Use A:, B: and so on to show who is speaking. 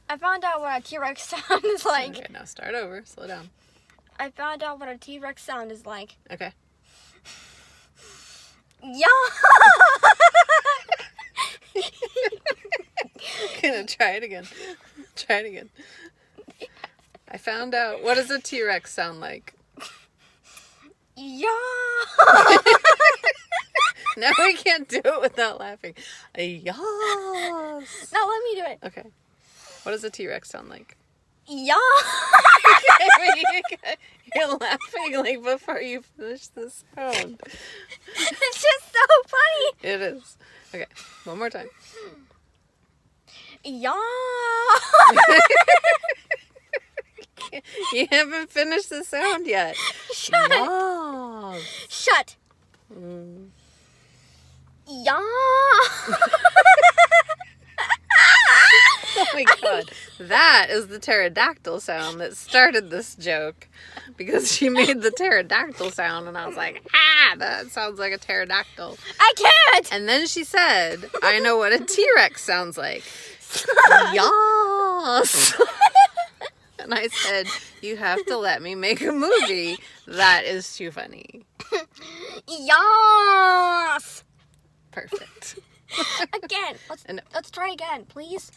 A: I found out what a T-Rex sound is like.
B: Okay, now start over. Slow down.
A: I found out what a T-Rex sound is like.
B: Okay.
A: Yeah.
B: Gonna try it again. Try it again. I found out. What does a T-Rex sound like?
A: Yeah.
B: Now we can't do it without laughing. Yes.
A: Now let me do it.
B: Okay. What does a T-Rex sound like?
A: Yeah.
B: You're laughing like before you finish the sound.
A: It's just so funny.
B: It is. Okay, one more time.
A: Yeah.
B: You haven't finished the sound yet.
A: Shut.
B: Yes.
A: Shut.
B: Mm.
A: Yeah.
B: Oh my god. That is the pterodactyl sound that started this joke. Because she made the pterodactyl sound and I was like, that sounds like a pterodactyl.
A: I can't.
B: And then she said, I know what a T-Rex sounds like. Yes. And I said, you have to let me make a movie. That is too funny.
A: Yes.
B: Perfect.
A: Again. Let's try again, please.